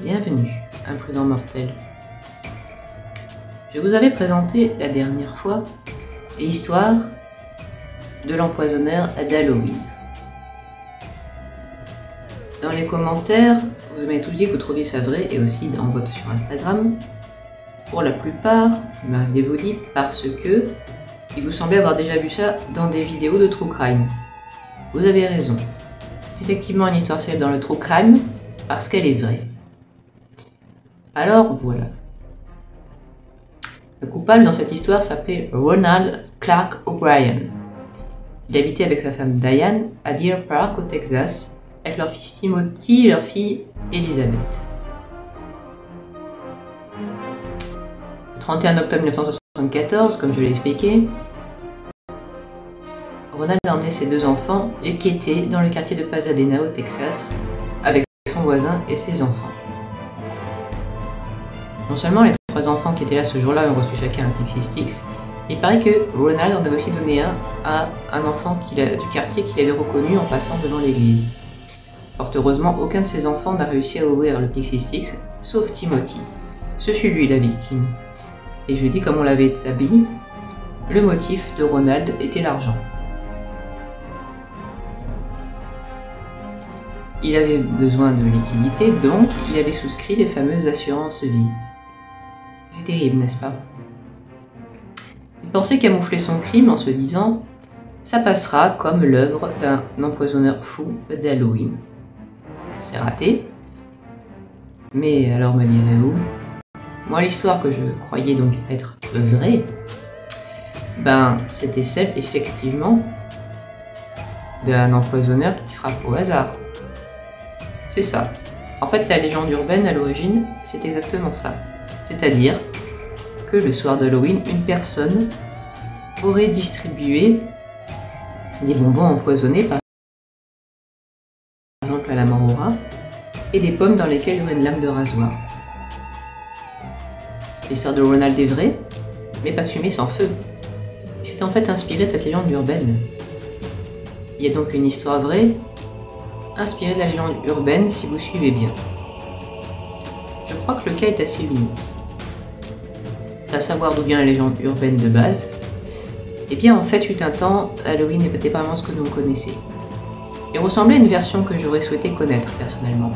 Bienvenue, imprudent mortel. Je vous avais présenté la dernière fois l'histoire de l'empoisonneur d'Halloween. Dans les commentaires, vous m'avez tous dit que vous trouviez ça vrai et aussi en vote sur Instagram. Pour la plupart, vous m'aviez dit parce que il vous semblait avoir déjà vu ça dans des vidéos de True Crime. Vous avez raison. C'est effectivement une histoire célèbre dans le True Crime parce qu'elle est vraie. Alors voilà. Le coupable dans cette histoire s'appelait Ronald Clark O'Brien. Il habitait avec sa femme Diane à Deer Park au Texas avec leur fils Timothy et leur fille Elizabeth. Le 31 octobre 1974, comme je l'ai expliqué, Ronald a emmené ses deux enfants et quitté dans le quartier de Pasadena au Texas avec son voisin et ses enfants. Non seulement les trois enfants qui étaient là ce jour-là ont reçu chacun un Pixie Stix, il paraît que Ronald en avait aussi donné un à un enfant du quartier qu'il avait reconnu en passant devant l'église. Fort heureusement, aucun de ses enfants n'a réussi à ouvrir le Pixie Stix, sauf Timothy. Ce fut lui la victime. Et je dis comme on l'avait établi, le motif de Ronald était l'argent. Il avait besoin de liquidité, donc il avait souscrit les fameuses assurances vie. C'est terrible, n'est-ce pas? Il pensait camoufler son crime en se disant « ça passera comme l'œuvre d'un empoisonneur fou d'Halloween ». C'est raté. Mais alors me direz-vous, moi l'histoire que je croyais donc être vraie, ben c'était celle effectivement d'un empoisonneur qui frappe au hasard. C'est ça. En fait, la légende urbaine à l'origine, c'est exactement ça. C'est-à-dire que le soir d'Halloween, une personne aurait distribué des bonbons empoisonnés, par exemple à la marora, et des pommes dans lesquelles il y aurait une lame de rasoir. L'histoire de Ronald est vraie, mais pas de fumée sans feu. Il s'est en fait inspiré de cette légende urbaine. Il y a donc une histoire vraie, inspirée de la légende urbaine si vous suivez bien. Je crois que le cas est assez unique. À savoir d'où vient la légende urbaine de base, eh bien en fait, fut un temps, Halloween n'était pas vraiment ce que nous connaissait. Il ressemblait à une version que j'aurais souhaité connaître personnellement.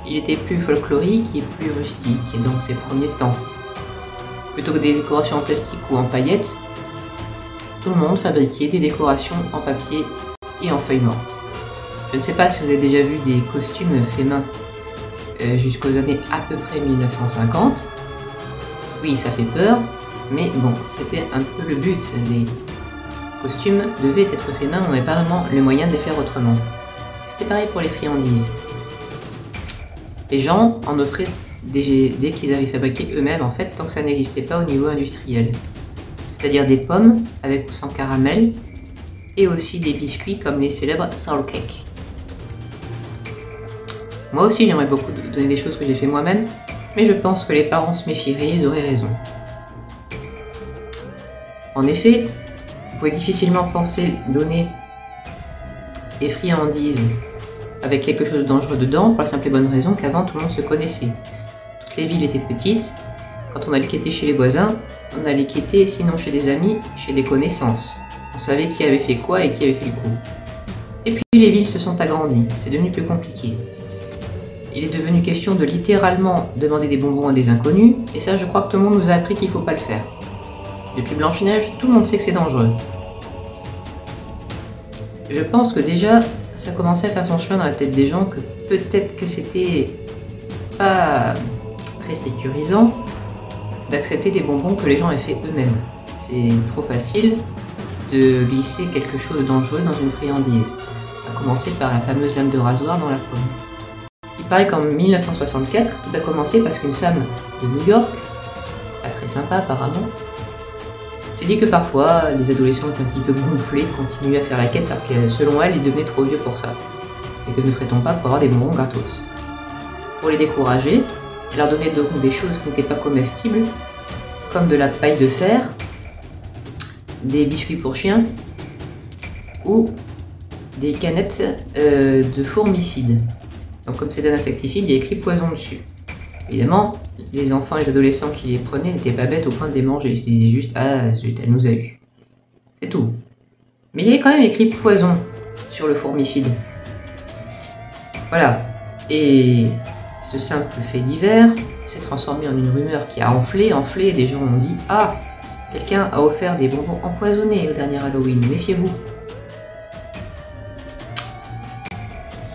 Il était plus folklorique et plus rustique dans ses premiers temps. Plutôt que des décorations en plastique ou en paillettes, tout le monde fabriquait des décorations en papier et en feuilles mortes. Je ne sais pas si vous avez déjà vu des costumes faits main jusqu'aux années à peu près 1950. Oui, ça fait peur, mais bon, c'était un peu le but. Les costumes devaient être faits main, on n'avait pas vraiment le moyen de les faire autrement. C'était pareil pour les friandises. Les gens en offraient dès qu'ils avaient fabriqué eux-mêmes, en fait, tant que ça n'existait pas au niveau industriel. C'est-à-dire des pommes avec ou sans caramel, et aussi des biscuits comme les célèbres Sour Cake. Moi aussi, j'aimerais beaucoup donner des choses que j'ai fait moi-même, mais je pense que les parents se méfieraient, ils auraient raison. En effet, vous pouvez difficilement penser donner des friandises avec quelque chose de dangereux dedans, pour la simple et bonne raison qu'avant tout le monde se connaissait. Toutes les villes étaient petites, quand on allait quêter chez les voisins, on allait quêter sinon chez des amis, chez des connaissances. On savait qui avait fait quoi et qui avait fait le coup. Et puis les villes se sont agrandies, c'est devenu plus compliqué. Il est devenu question de littéralement demander des bonbons à des inconnus, et ça je crois que tout le monde nous a appris qu'il ne faut pas le faire. Depuis Blanche-Neige, tout le monde sait que c'est dangereux. Je pense que déjà, ça commençait à faire son chemin dans la tête des gens que peut-être que c'était pas très sécurisant d'accepter des bonbons que les gens aient fait eux-mêmes. C'est trop facile de glisser quelque chose de dangereux dans une friandise, à commencer par la fameuse lame de rasoir dans la pomme. Il paraît qu'en 1964, tout a commencé parce qu'une femme de New York, pas très sympa apparemment, s'est dit que parfois les adolescents étaient un petit peu gonflés de continuer à faire la quête alors que selon elle, ils devenaient trop vieux pour ça. Et que ne ferait-on pas pour avoir des bonbons gratos? Pour les décourager, elle leur donnait donc des choses qui n'étaient pas comestibles, comme de la paille de fer, des biscuits pour chiens ou des canettes de fourmicides. Donc comme c'est un insecticide, il y a écrit poison dessus. Évidemment, les enfants et les adolescents qui les prenaient n'étaient pas bêtes au point de les manger. Ils se disaient juste « Ah zut, elle nous a eu ». C'est tout. Mais il y avait quand même écrit poison sur le fourmicide. Voilà. Et ce simple fait divers s'est transformé en une rumeur qui a enflé, et des gens ont dit « Ah, quelqu'un a offert des bonbons empoisonnés au dernier Halloween, méfiez-vous ».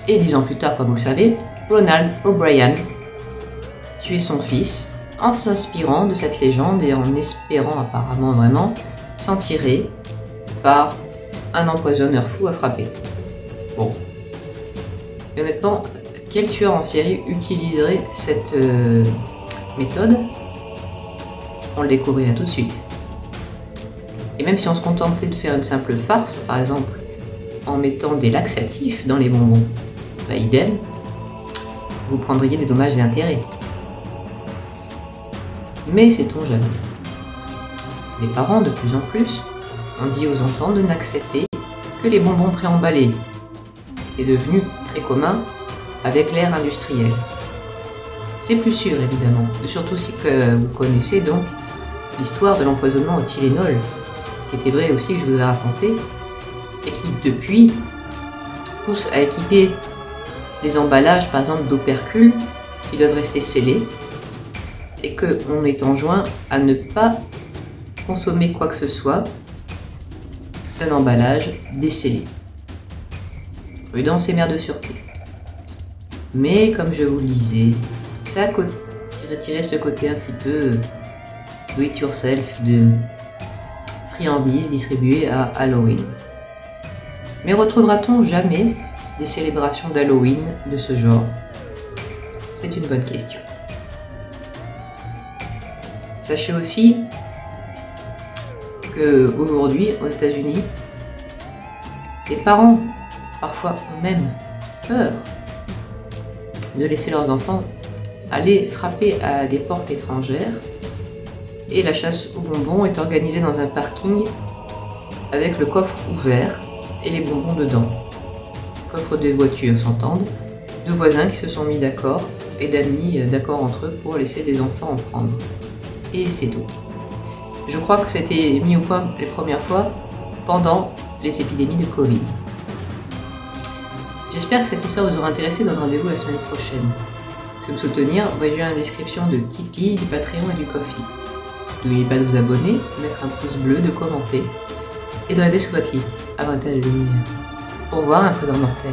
Et 10 ans plus tard, comme vous le savez, Ronald O'Brien tuait son fils en s'inspirant de cette légende et en espérant apparemment vraiment s'en tirer par un empoisonneur fou à frapper. Bon. Et honnêtement, quel tueur en série utiliserait cette méthode? On le découvrirait tout de suite. Et même si on se contentait de faire une simple farce, par exemple, en mettant des laxatifs dans les bonbons, bah idem, vous prendriez des dommages et intérêts. Mais sait-on jamais? Les parents, de plus en plus, ont dit aux enfants de n'accepter que les bonbons préemballés, qui est devenu très commun avec l'ère industrielle. C'est plus sûr évidemment, surtout si que vous connaissez donc l'histoire de l'empoisonnement au Tylenol, qui était vrai aussi que je vous avais raconté, et qui depuis pousse à équiper les emballages par exemple d'opercules qui doivent rester scellés, et qu'on est enjoint à ne pas consommer quoi que ce soit d'un emballage décellé. Prudence et mère de sûreté. Mais comme je vous le disais, ça a retiré ce côté un petit peu do it yourself de friandises distribuées à Halloween. Mais retrouvera-t-on jamais des célébrations d'Halloween de ce genre? C'est une bonne question. Sachez aussi qu'aujourd'hui, aux États-Unis, les parents, parfois ont même peur de laisser leurs enfants aller frapper à des portes étrangères, et la chasse aux bonbons est organisée dans un parking avec le coffre ouvert et les bonbons dedans. Coffre des voitures s'entendent, deux voisins qui se sont mis d'accord et d'amis d'accord entre eux pour laisser les enfants en prendre. Et c'est tout. Je crois que c'était mis au point les premières fois pendant les épidémies de Covid. J'espère que cette histoire vous aura intéressé. Donne rendez-vous la semaine prochaine. Pour me soutenir, voyez la description de Tipeee, du Patreon et du Ko-fi. N'oubliez pas de vous abonner, de mettre un pouce bleu, de commenter et de regarder sous votre lit avant d'éteindre la lumière pour voir un peu dans le mortel.